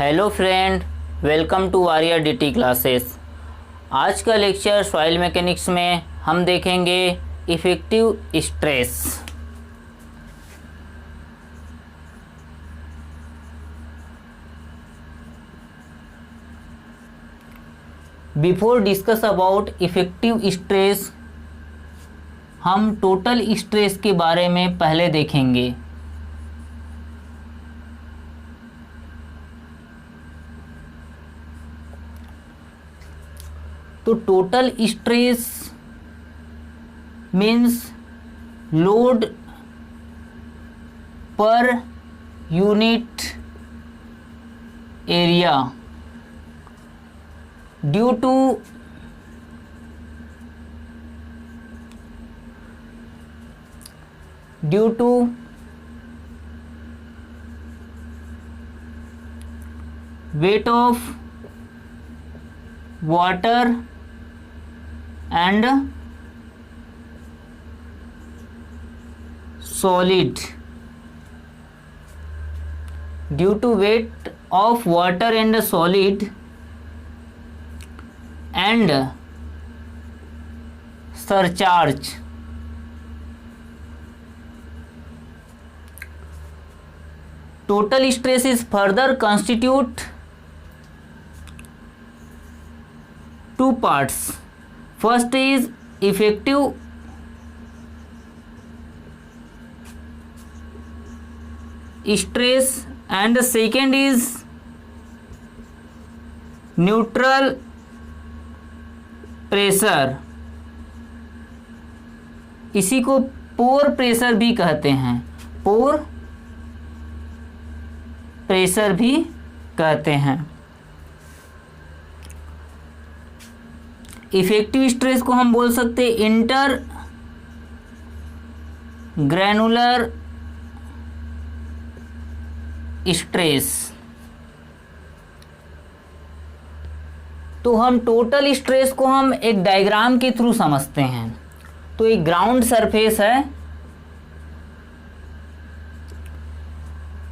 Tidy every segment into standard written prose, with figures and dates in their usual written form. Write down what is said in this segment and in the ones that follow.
Hello friend, welcome to warrior DT classes. आज का lecture soil mechanics में हम देखेंगे effective stress. Before discuss about effective stress, हम टोटल स्ट्रेस के बारे में पहले देखेंगे। तो total stress means load per unit area due to weight of water and solid, due to weight of water and solid and surcharge, total stress is further constitute two parts. First is effective stress and the second is neutral pressure. इसी को pore pressure भी कहते हैं, pore pressure भी कहते हैं। Effective stress को हम बोल सकते हैं इंटर ग्रैनुलर स्ट्रेस। तो हम टोटल स्ट्रेस को हम एक डायग्राम के थ्रू समझते हैं। तो एक ग्राउंड सरफेस है,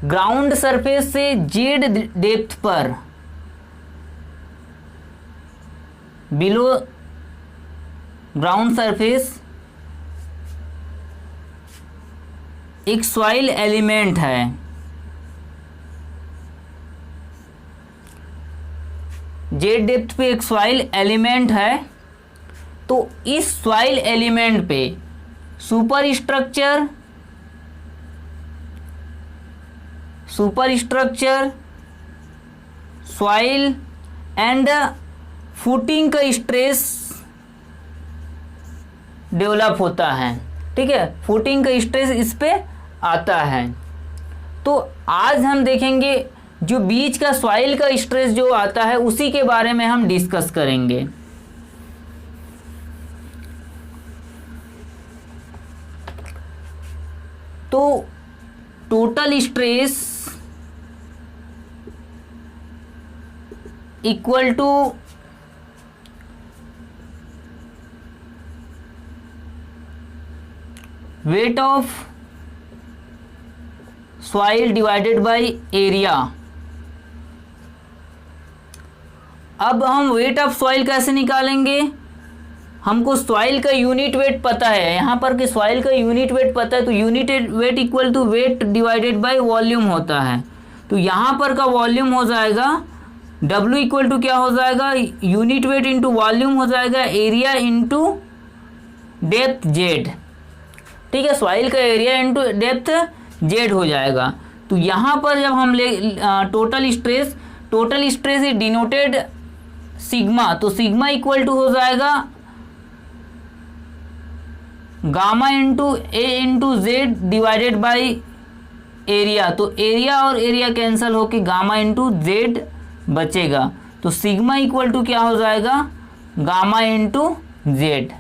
ग्राउंड सरफेस से जेड डेप्थ पर बिलो ग्राउंड सरफेस एक सॉइल एलिमेंट है। जेड डेप्थ पे एक सॉइल एलिमेंट है। तो इस सॉइल एलिमेंट पे super structure soil and footing का स्ट्रेस डेवलप होता है। ठीक है, फुटिंग का स्ट्रेस इस पे आता है। तो आज हम देखेंगे जो बीच का सॉइल का स्ट्रेस जो आता है उसी के बारे में हम डिस्कस करेंगे। तो total stress equal to weight of soil divided by area. अब हम वेट ऑफ सॉइल कैसे निकालेंगे? हमको सॉइल का यूनिट वेट पता है, यहाँ पर कि सॉइल का यूनिट वेट पता है। तो unit weight equal to weight divided by volume होता है। तो यहाँ पर का वॉल्यूम हो जाएगा W इक्वल टू क्या हो जाएगा, यूनिट वेट इंटू वॉल्यूम हो जाएगा एरिया इंटू डेप्थ जेड। ठीक है, सॉइल का एरिया इंटू डेप्थ जेड हो जाएगा। तो यहाँ पर जब हम ले total stress is denoted sigma. तो सिग्मा इक्वल टू हो जाएगा gamma into A into Z divided by area. तो एरिया और एरिया कैंसिल होके गामा इंटू जेड बचेगा। तो सिग्मा इक्वल टू क्या हो जाएगा, गामा इंटू जेड।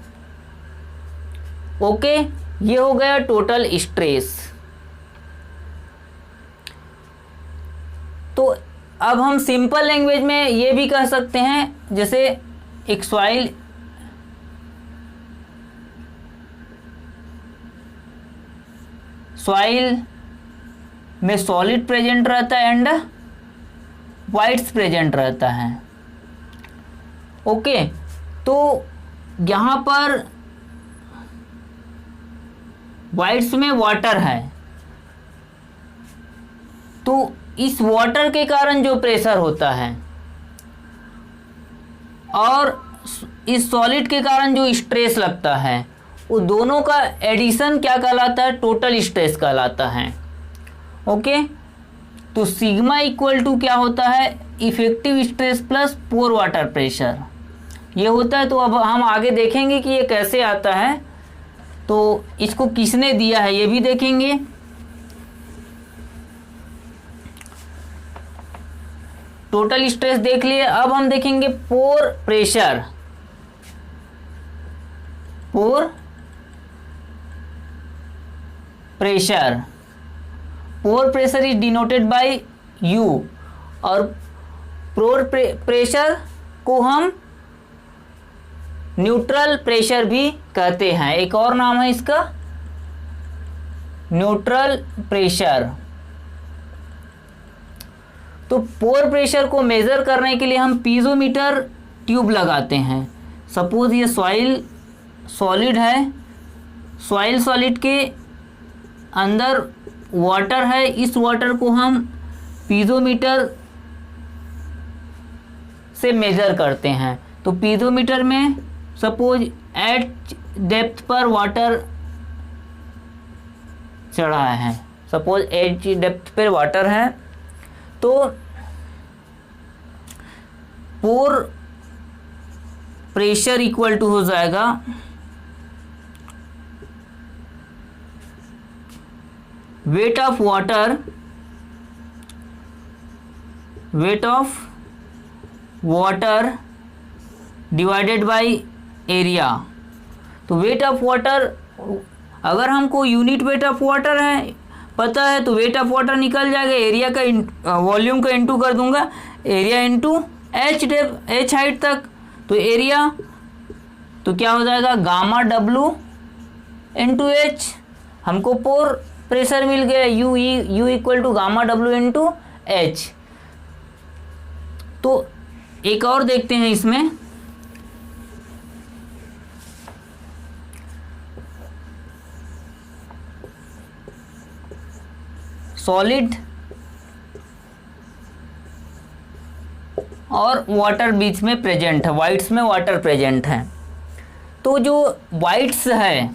ओके, ये हो गया टोटल स्ट्रेस। तो अब हम सिंपल लैंग्वेज में ये भी कह सकते हैं, जैसे एक सॉइल में सॉलिड प्रेजेंट रहता है एंड वाइट्स प्रेजेंट रहता है। ओके, तो यहाँ पर वाइट्स में वाटर है, तो इस वाटर के कारण जो प्रेशर होता है और इस सॉलिड के कारण जो स्ट्रेस लगता है, वो दोनों का एडिशन क्या कहलाता है? टोटल स्ट्रेस कहलाता है। ओके, तो सिग्मा इक्वल टू क्या होता है? Effective stress plus pore water pressure, ये होता है। तो अब हम आगे देखेंगे कि ये कैसे आता है, तो इसको किसने दिया है ये भी देखेंगे। टोटल स्ट्रेस देख लिए, अब हम देखेंगे pore pressure. Pore pressure, pore pressure is denoted by you, और पोर प्रेशर को हम न्यूट्रल प्रेशर भी कहते हैं, एक और नाम है इसका न्यूट्रल प्रेशर। तो पोर प्रेशर को मेज़र करने के लिए हम पीजोमीटर ट्यूब लगाते हैं। सपोज ये सॉइल सॉलिड है, सॉइल सॉलिड के अंदर वाटर है, इस वाटर को हम पीजोमीटर से मेज़र करते हैं। तो पीजोमीटर में सपोज एच डेप्थ पर वाटर चढ़ा है, सपोज एच डेप्थ पर वाटर है, तो पोर प्रेशर इक्वल टू हो जाएगा wait of water, wait of water divided by area. तो वेट ऑफ वाटर, अगर हमको यूनिट वेट ऑफ वाटर है पता है तो वेट ऑफ वाटर निकल जाएगा, एरिया का वॉल्यूम का इनटू कर दूंगा, area into H depth H height तक, तो एरिया तो क्या हो जाएगा गामा डब्लू इंटू एच। हमको पोर प्रेशर मिल गया U equal to gamma W into H. तो एक और देखते हैं इसमें, सॉलिड और वाटर बीच में प्रेजेंट है, वाइट्स में वाटर प्रेजेंट है। तो जो वाइट्स है,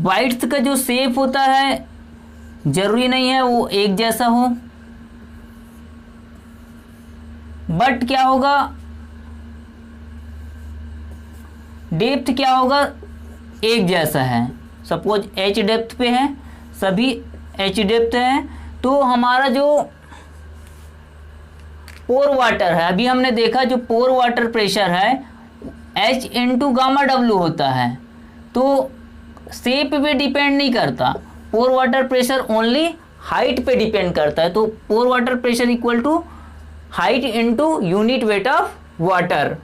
वाइट्स का जो शेप होता है जरूरी नहीं है वो एक जैसा हो, बट क्या होगा डेप्थ क्या होगा एक जैसा है। सपोज एच डेप्थ पे है, सभी एच डेप्थ है, तो हमारा जो पोर वाटर है, अभी हमने देखा जो पोर वाटर प्रेशर है एच इंटू गामा डब्लू होता है, तो शेप पे डिपेंड नहीं करता, pore water pressure only height पे डिपेंड करता है। तो pore water pressure equal to height into unit weight of water.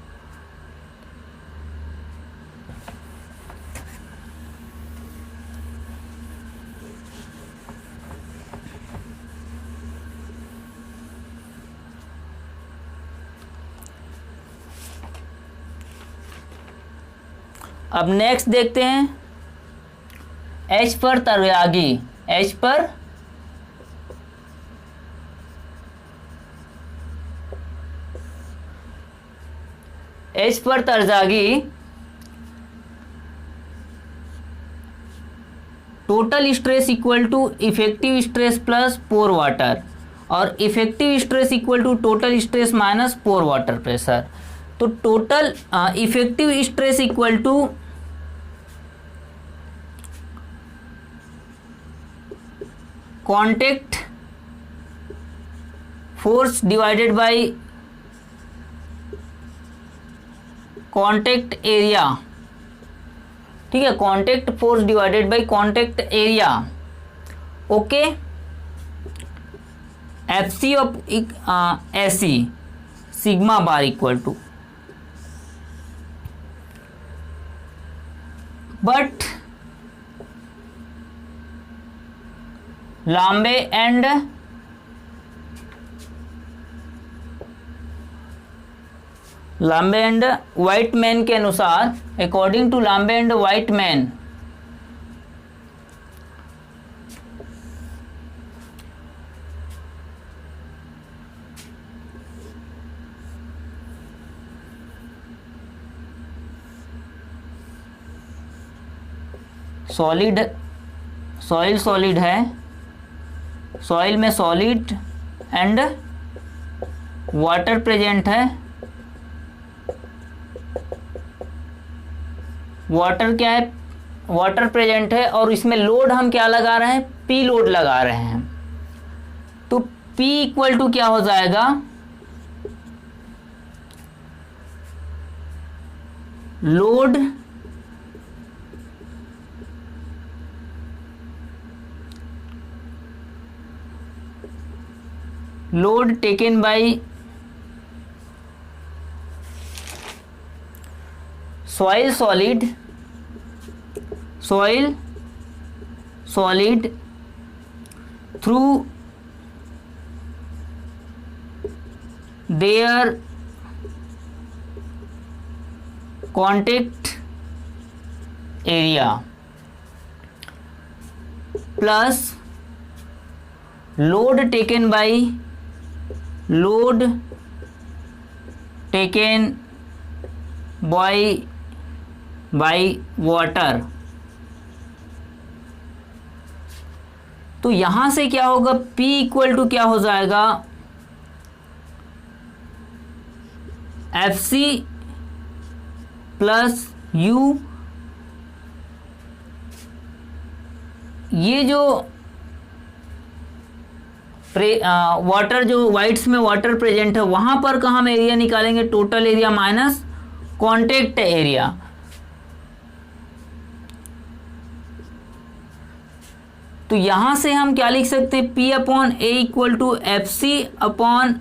अब नेक्स्ट देखते हैं as per Terzaghi, as per Terzaghi total stress equal to effective stress plus pore water, और effective stress equal to total stress minus pore water pressure. तो total effective stress equal to contact force divided by contact area, ठीक है, contact force divided by contact area. Okay, F C of AC sigma bar equal to, but Lambe and Lambe and Whitman के अनुसार, according to Lambe and Whitman, solid, soil solid है, soil में solid and water present है, water क्या है, water present है, और इसमें लोड हम क्या लगा रहे हैं, पी लोड लगा रहे हैं। तो P इक्वल टू क्या हो जाएगा, load load taken by soil solid through their contact area plus load taken by water. तो यहां से क्या होगा, P इक्वल टू क्या हो जाएगा, FC प्लस U। ये जो वाटर, जो वाइट्स में वाटर प्रेजेंट है, वहां पर का हम एरिया निकालेंगे, total area minus contact area. तो यहां से हम क्या लिख सकते हैं, P upon A equal to FC upon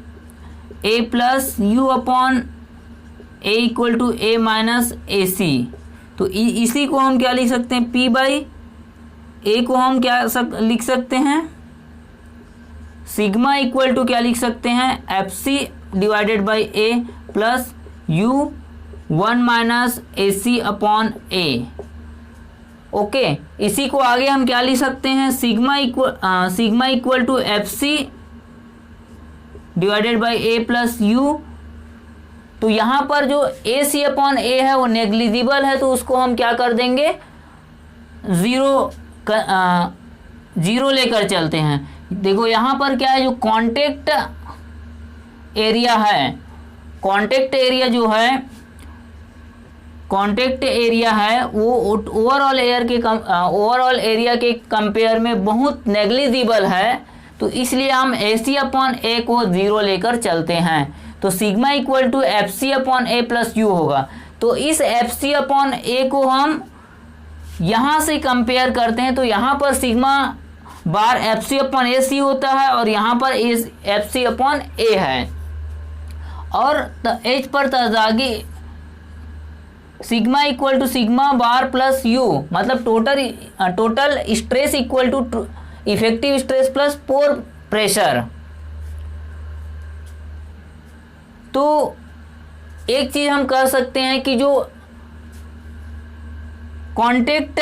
A plus U upon A equal to A minus AC। तो इसी को हम क्या लिख सकते हैं, P बाई ए को हम क्या लिख सकते हैं, सिग्मा इक्वल टू क्या लिख सकते हैं, FC divided by A plus U 1 minus AC upon A. Okay, इसी को आगे हम क्या लिख सकते हैं, sigma equal to FC divided by A plus U। तो यहाँ पर जो AC अपॉन ए है वो नेग्लिजिबल है, तो उसको हम क्या कर देंगे, जीरो लेकर चलते हैं। देखो यहाँ पर क्या है, जो कांटेक्ट एरिया है, कांटेक्ट एरिया है वो ओवरऑल एरिया के कंपेयर में बहुत नेग्लिजिबल है। तो इसलिए हम AC अपॉन ए को जीरो लेकर चलते हैं। तो sigma equal to FC upon A plus U होगा। तो इस FC अपॉन ए को हम यहाँ से कंपेयर करते हैं, तो यहाँ पर सिग्मा बार FC अपॉन ए सी होता है और यहाँ पर FC अपॉन ए है, और H पर तजागी sigma equal to sigma bar plus U, मतलब total stress equal to effective stress plus pore pressure. तो एक चीज हम कह सकते हैं कि जो कांटेक्ट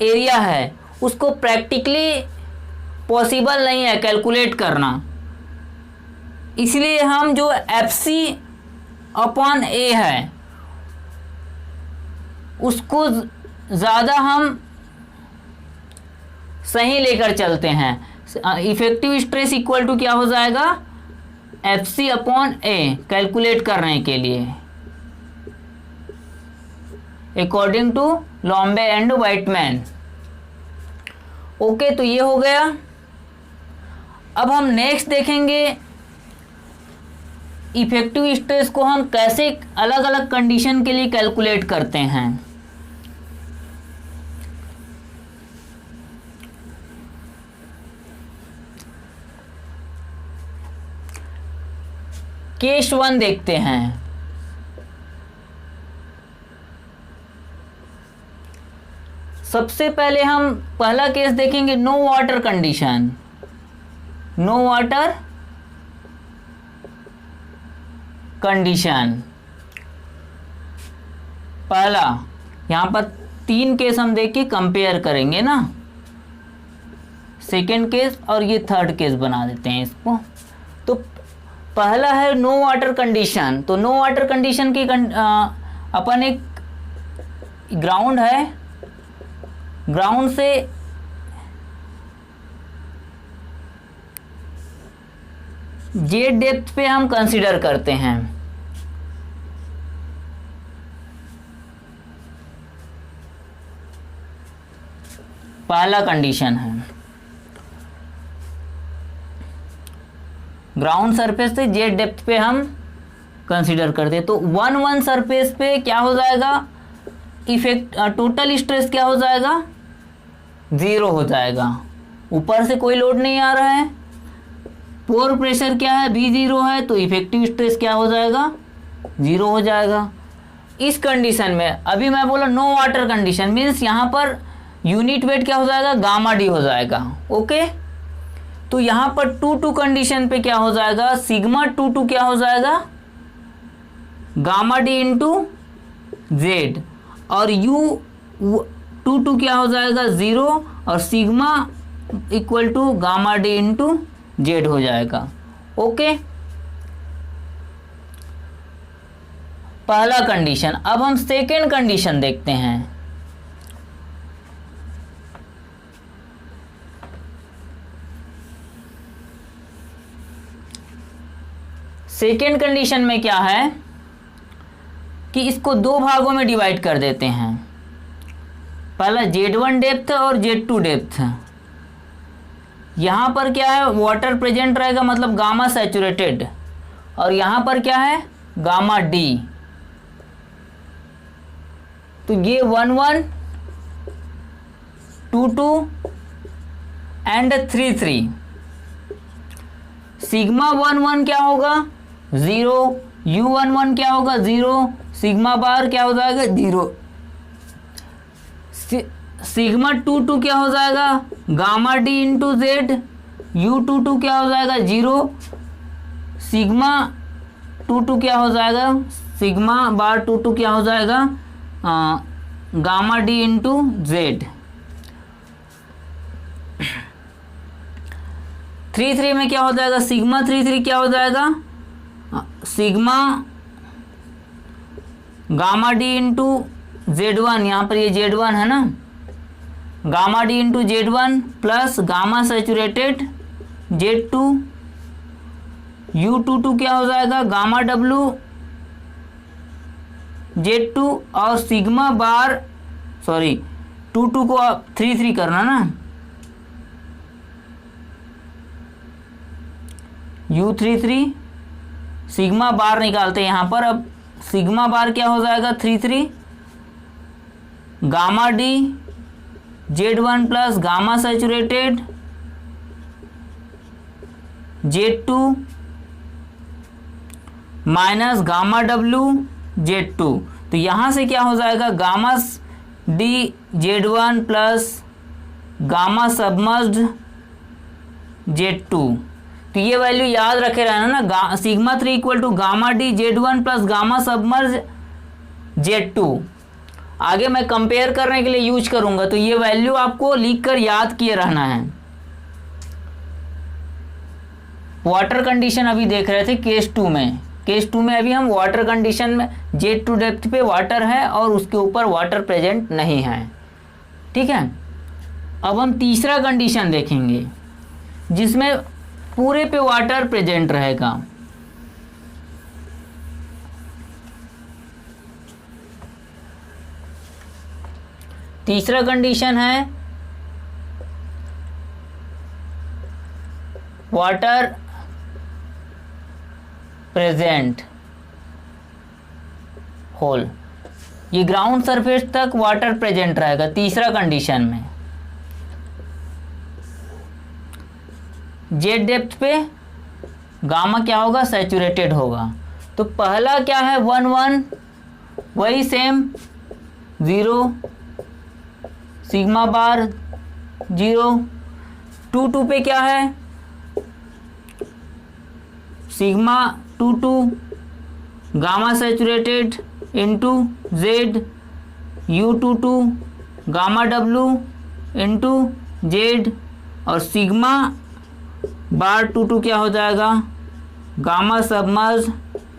एरिया है उसको प्रैक्टिकली पॉसिबल नहीं है कैलकुलेट करना, इसलिए हम जो FC अपॉन ए है उसको ज़्यादा हम सही लेकर चलते हैं। इफेक्टिव स्ट्रेस इक्वल टू क्या हो जाएगा, FC अपॉन ए कैलकुलेट करने के लिए according to Lambe and Whitman. Okay, तो ये हो गया। अब हम नेक्स्ट देखेंगे इफेक्टिव स्ट्रेस को हम कैसे अलग अलग कंडीशन के लिए कैलकुलेट करते हैं। केस 1 देखते हैं। सबसे पहले हम पहला केस देखेंगे, no water condition. No water condition पहला यहाँ पर 3 केस हम देख के कंपेयर करेंगे ना, सेकेंड केस और ये थर्ड केस बना देते हैं इसको। तो पहला है नो वाटर कंडीशन। तो नो वाटर कंडीशन की अपन एक ग्राउंड है, ग्राउंड से जेड डेप्थ पे हम कंसीडर करते हैं। पहला कंडीशन है ग्राउंड सरफेस से जेड डेप्थ पे हम कंसीडर करते हैं। तो 1 सरफेस पे क्या हो जाएगा, इफेक्ट टोटल स्ट्रेस क्या हो जाएगा, 0 हो जाएगा। ऊपर से कोई लोड नहीं आ रहा है, पोर प्रेशर क्या है, V0 है, तो इफेक्टिव स्ट्रेस क्या हो जाएगा, 0 हो जाएगा। इस कंडीशन में अभी मैं बोला नो वाटर कंडीशन मीन्स यहाँ पर यूनिट वेट क्या हो जाएगा, गामा डी हो जाएगा। ओके, तो यहाँ पर 2-2 कंडीशन पे क्या हो जाएगा, सिग्मा 2-2 क्या हो जाएगा, गामा डी इंटू जेड, और यू 2-2 क्या हो जाएगा, 0, और sigma equal to gamma D into Z हो जाएगा। ओके, पहला कंडीशन। अब हम सेकेंड कंडीशन देखते हैं। सेकेंड कंडीशन में क्या है कि इसको 2 भागों में डिवाइड कर देते हैं। पहला Z1 डेप्थ और Z2 डेप्थ। यहाँ पर क्या है, वाटर प्रेजेंट रहेगा मतलब गामा सैचुरेटेड, और यहाँ पर क्या है, गामा डी। तो ये 1-1, 2-2 एंड 3-3। सिग्मा 1-1 क्या होगा, 0, U11 क्या होगा, 0, सिग्मा बार क्या हो जाएगा, 0, सिग्मा 2-2 क्या हो जाएगा, gamma D into Z, U22 क्या हो जाएगा, 0, सिग्मा 2-2 क्या हो जाएगा, सिग्मा बार 2-2 क्या हो जाएगा, गामा डी इंटू जेड। 3-3 में क्या हो जाएगा, सिग्मा 3-3 क्या हो जाएगा, sigma gamma D into Z1, यहाँ पर ये Z1 है ना, gamma D into Z1 plus gamma saturated Z2, U22 क्या हो जाएगा, गामा W Z2, और सिग्मा बार 2-2 को 3-3 करना ना, U33, सिग्मा बार निकालते हैं यहाँ पर। अब सिग्मा बार क्या हो जाएगा, 3-3, gamma D Z1 plus gamma saturated Z2 minus gamma W Z2। तो यहाँ से क्या हो जाएगा, gamma D Z1 plus gamma submerged Z2। तो ये वैल्यू याद रखे रहना ना, sigma 3 equal to gamma D Z1 plus gamma submerge Z2। आगे मैं कंपेयर करने के लिए यूज करूंगा, तो ये वैल्यू आपको लिख कर याद किए रहना है। वाटर कंडीशन अभी देख रहे थे केस 2 में। केस 2 में अभी हम वाटर कंडीशन में Z2 डेप्थ पे वाटर है और उसके ऊपर वाटर प्रेजेंट नहीं है। ठीक है, अब हम तीसरा कंडीशन देखेंगे जिसमें पूरे पे वाटर प्रेजेंट रहेगा। तीसरा कंडीशन है वाटर प्रेजेंट होल, ये ग्राउंड सरफेस तक वाटर प्रेजेंट रहेगा तीसरा कंडीशन में। जेड डेप्थ पे गामा क्या होगा, सैचुरेटेड होगा। तो पहला क्या है, 1-1 वही सेम 0, सिग्मा बार 0, 2-2 पे क्या है, sigma 2-2 gamma saturated into Z U22 gamma W into Z और सिग्मा बार 22 क्या हो जाएगा gamma submerge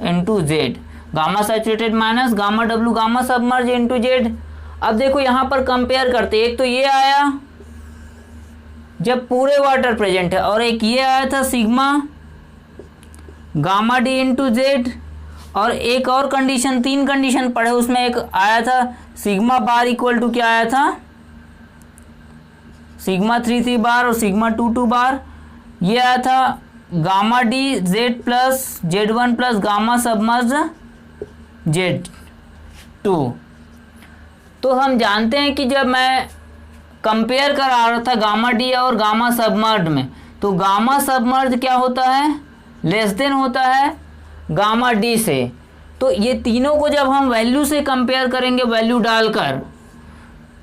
into Z, gamma saturated minus gamma W gamma submerge into Z. अब देखो यहाँ पर कंपेयर करते, एक तो ये आया जब पूरे वाटर प्रेजेंट है और एक ये आया था sigma gamma D into Z, और एक और कंडीशन, 3 कंडीशन पढ़े उसमें एक आया था सिग्मा बार इक्वल टू क्या आया था सिग्मा 3 बार और सिग्मा 2 बार, ये आया था gamma D Z plus Z one plus gamma submerge Z two. तो हम जानते हैं कि जब मैं कंपेयर करा रहा था गामा डी और गामा सबमर्ज में, तो गामा सबमर्ज क्या होता है लेस देन होता है गामा डी से। तो ये तीनों को जब हम वैल्यू से कंपेयर करेंगे वैल्यू डालकर,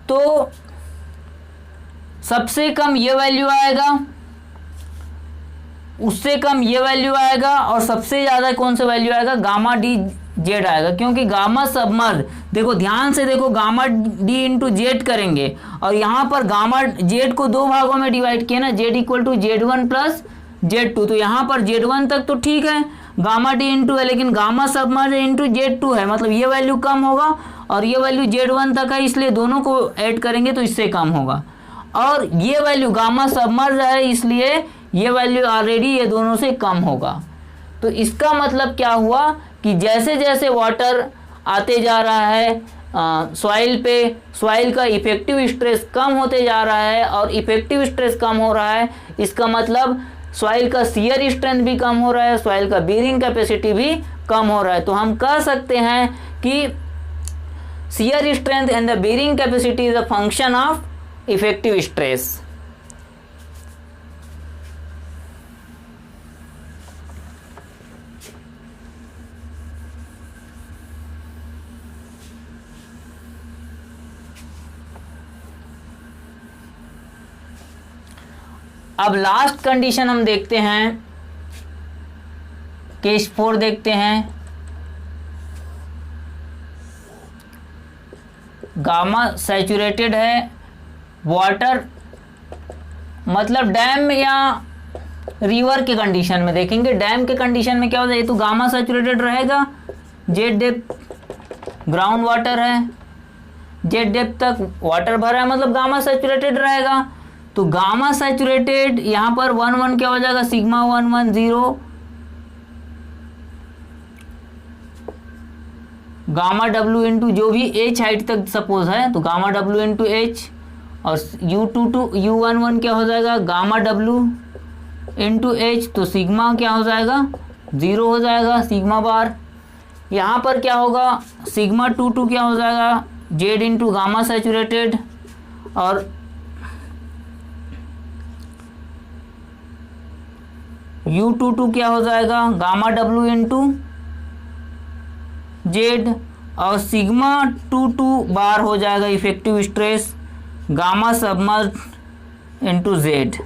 तो सबसे कम ये वैल्यू आएगा, उससे कम ये वैल्यू आएगा, और सबसे ज़्यादा कौन सा वैल्यू आएगा गामा डी जेड आएगा। क्योंकि गामा सबमर्ज देखो ध्यान से देखो गामा डी इंटू जेड करेंगे और यहाँ पर गामा जेड को 2 भागों में डिवाइड किया ना, जेड इक्वल टू जेड1 प्लस जेड2। तो यहाँ पर जेड1 तक तो ठीक है गामा डी इंटू है, लेकिन गामा सबमर्ज इंटू जेड2 है, मतलब ये वैल्यू कम होगा और ये वैल्यू जेड1 तक है, इसलिए दोनों को ऐड करेंगे तो इससे कम होगा। और ये वैल्यू गामा सबमर्ज है इसलिए ये वैल्यू ऑलरेडी ये दोनों से कम होगा। तो इसका मतलब क्या हुआ कि जैसे जैसे वाटर आते जा रहा है सॉइल पे, सॉइल का इफेक्टिव स्ट्रेस कम होते जा रहा है, और इफेक्टिव स्ट्रेस कम हो रहा है इसका मतलब सॉइल का शियर स्ट्रेंथ भी कम हो रहा है, सॉइल का बेरिंग कैपेसिटी भी कम हो रहा है। तो हम कह सकते हैं कि shear strength and the bearing capacity is a function of effective stress. अब लास्ट कंडीशन हम देखते हैं, केस 4 देखते हैं। गामा सैचुरेटेड है वाटर, मतलब डैम या रिवर के कंडीशन में देखेंगे। डैम के कंडीशन में क्या होता है, ये तो गामा सैचुरेटेड रहेगा, जेड डेप्थ ग्राउंड वाटर है, जेड डेप्थ तक वाटर भरा है मतलब गामा सैचुरेटेड रहेगा। तो गामा सैचुरेटेड यहाँ पर 1 क्या हो जाएगा सिग्मा 1 0 गामा डब्लू इंटू जो भी एच हाइट तक सपोज है तो गामा डब्लू इंटू एच, और U11 क्या हो जाएगा गामा डब्लू इंटू एच, तो सिग्मा क्या हो जाएगा 0 हो जाएगा सिग्मा बार। यहाँ पर क्या होगा सिग्मा 2 क्या हो जाएगा जेड इंटू गामा सैचुरेटेड, और U22 क्या हो जाएगा गामा डब्लू इंटू जेड, और सिग्मा 2 बार हो जाएगा effective stress gamma submerge into Z.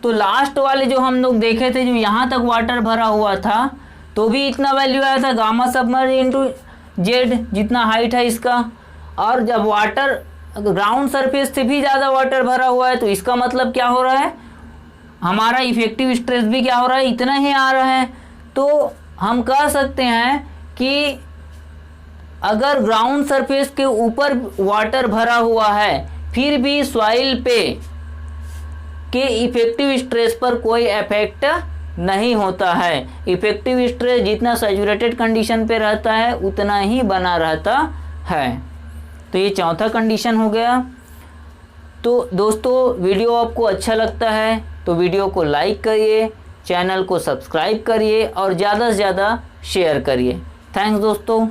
तो लास्ट वाले जो हम लोग देखे थे, जो यहाँ तक वाटर भरा हुआ था तो भी इतना वैल्यू आया था गामा सबमर्ज इंटू जेड जितना हाइट है इसका, और जब वाटर ग्राउंड सरफेस से भी ज़्यादा वाटर भरा हुआ है तो इसका मतलब क्या हो रहा है हमारा इफेक्टिव स्ट्रेस भी क्या हो रहा है इतना ही आ रहा है। तो हम कह सकते हैं कि अगर ग्राउंड सरफेस के ऊपर वाटर भरा हुआ है फिर भी सॉइल पे के इफेक्टिव स्ट्रेस पर कोई इफेक्ट नहीं होता है। इफेक्टिव स्ट्रेस जितना सैचुरेटेड कंडीशन पे रहता है उतना ही बना रहता है। तो ये चौथा कंडीशन हो गया। तो दोस्तों वीडियो आपको अच्छा लगता है तो वीडियो को लाइक करिए, चैनल को सब्सक्राइब करिए और ज़्यादा से ज़्यादा शेयर करिए। थैंक्स दोस्तों।